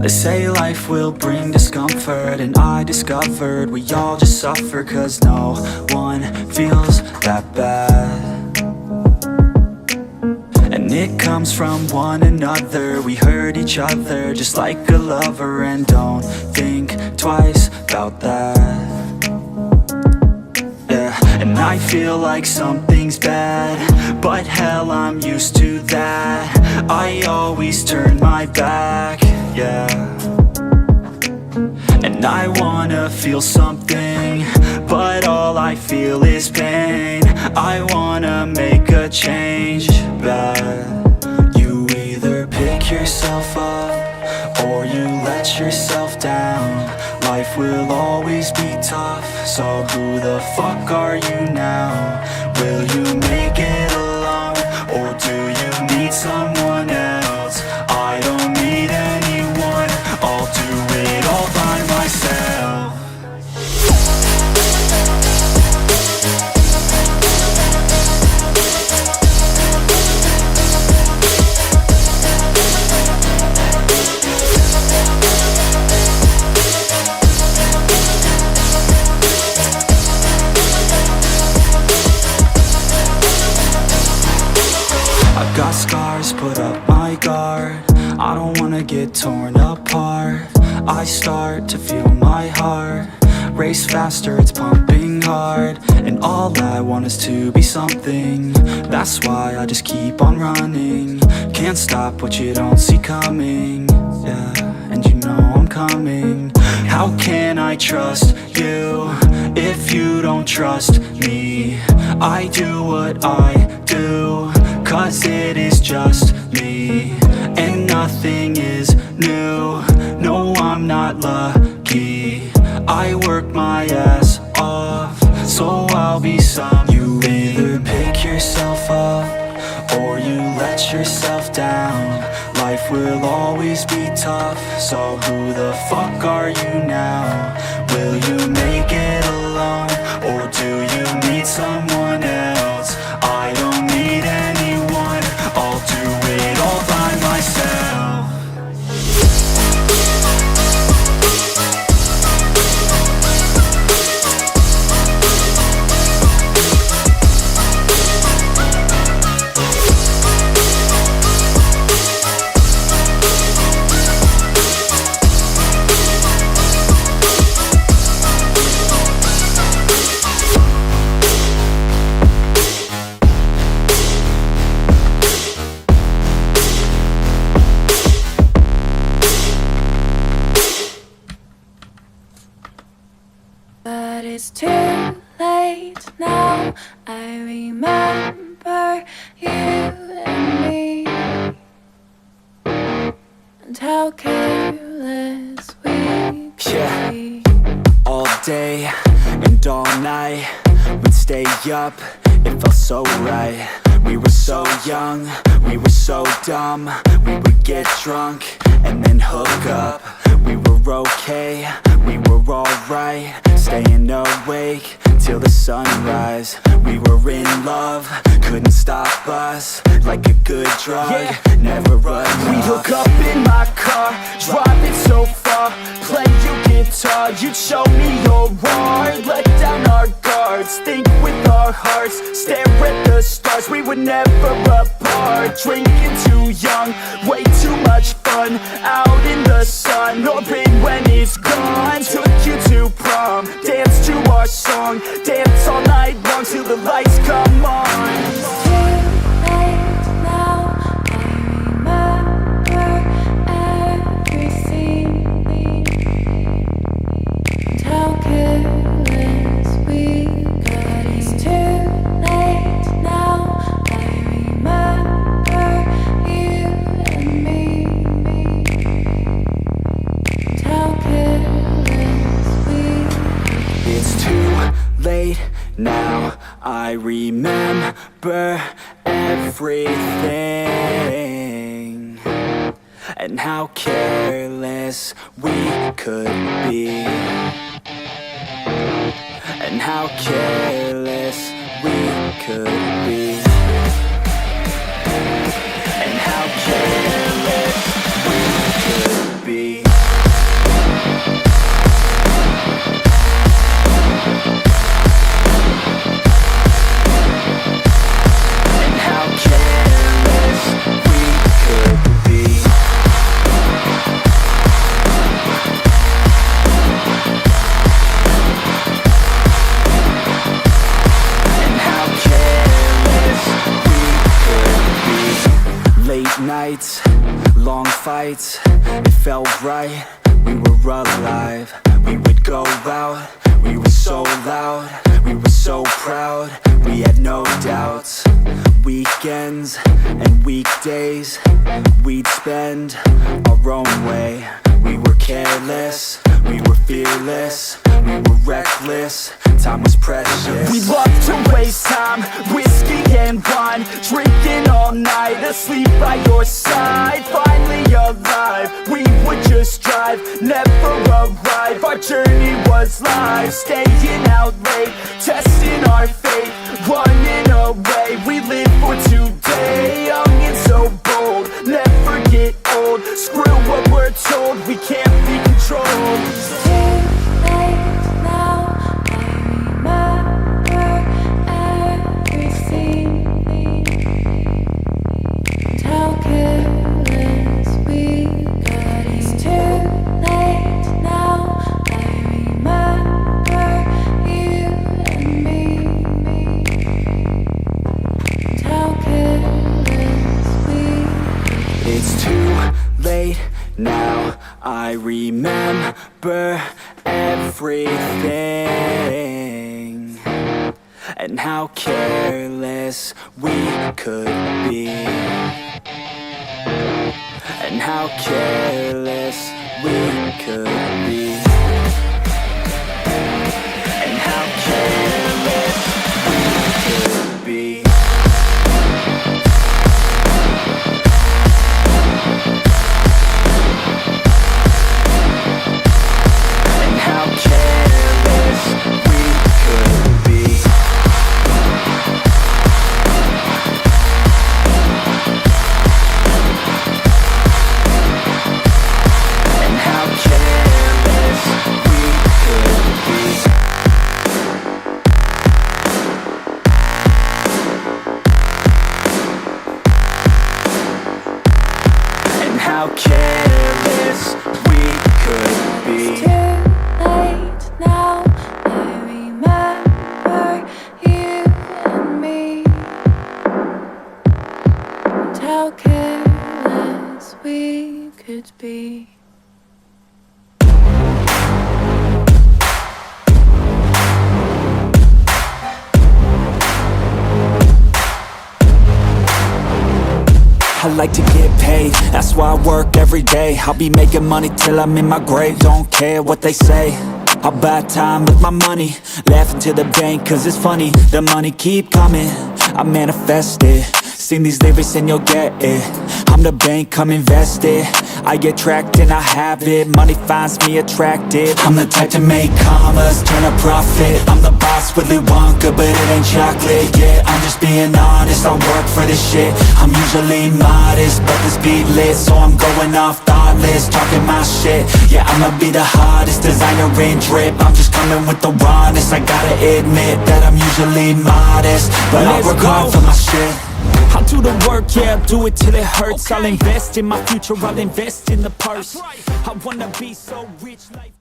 They say life will bring discomfort, and I discovered we all just suffer, 'cause no one feels that bad. And it comes from one another. We hurt each other just like a lover, and don't think twice about that. Yeah, and I feel like something's bad, but hell, I'm used to that. I always turn my back, yeah. And I wanna feel something, but all I feel is pain. I wanna make a change, but you either pick yourself up or you let yourself down. Life will always be tough, so who the fuck are you now? Will you make it alone, or do you need someone else? I don't need anyone, I'll do it all by myself. Got scars, put up my guard. I don't wanna get torn apart. I start to feel my heart race faster, it's pumping hard. And all I want is to be something. That's why I just keep on running. Can't stop what you don't see coming. Yeah, and you know I'm coming. How can I trust you if you don't trust me? I do what I do, 'cause it is just me, and nothing is new. No, I'm not lucky. I work my ass off, so I'll be some. You either pick yourself up or you let yourself down. Life will always be tough, so who the fuck are you now? Will you make it alone, or do you need someone else? I don't need anyone, I'll do it all by myself. But it's too late now. I remember you and me, and how careless we could be. All day and all night, we'd stay up, it felt so right. We were so young, we were so dumb. We would get drunk and then hook up. We were okay, we were alright, staying awake till the sunrise. We were in love, couldn't stop us, like a good drug, never enough. We'd hook up in my car, driving so far, play you guitar, you'd show me your art, let down our guards, think with our hearts, stare at the stars. We were never apart, drinking too young, way too much fun, out in the sun, hoping when it's gone. Took you to prom, dance to our song, dance all night long till the lights come on. Now I remember everything, and how careless we could be, and how careless we could be, and how careless we could be. nights, long fights, it felt right, we were alive. We would go out, we were so loud, we were so proud, we had no doubts. Weekends and weekdays, we'd spend our own way. We were careless, we were fearless, we were reckless, time was precious. We loved to waste time, whiskey and wine, drinking all night, asleep by your side. Finally alive, we would just drive, never arrive. Our journey was live, staying out late, testing our fate, running away. We live for today, young and so bold, never get old. Screw what we're told, we can't be controlled. Too late now, I remember everything. And how careless we got. It's too late now, I remember you and me. And how careless we. It's too late now, I remember everything, and how careless we could be, and how careless we could be, and how careless we could be. How careless we could be. It's too late now, I remember you and me. And how careless we could be. I like to get paid, that's why I work every day. I'll be making money till I'm in my grave. Don't care what they say, I'll buy time with my money. Laughing to the bank cause it's funny, the money keep coming, I manifest it. Sing these lyrics and you'll get it. I'm the bank, come invest it. I get tracked and I have it. Money finds me attractive. I'm the type to make commas, turn a profit. I'm the boss, Willy Wonka, but it ain't chocolate. Yeah, I'm just being honest, I work for this shit. I'm usually modest, but this beat lit, so I'm going off thoughtless, talking my shit. Yeah, I'ma be the hottest designer in drip. I'm just coming with the rawness. I gotta admit that I'm usually modest, but I work hard for my shit. I'll do the work, yeah, I'll do it till it hurts. I'll invest in my future, I'll invest in the purse. I wanna be so rich like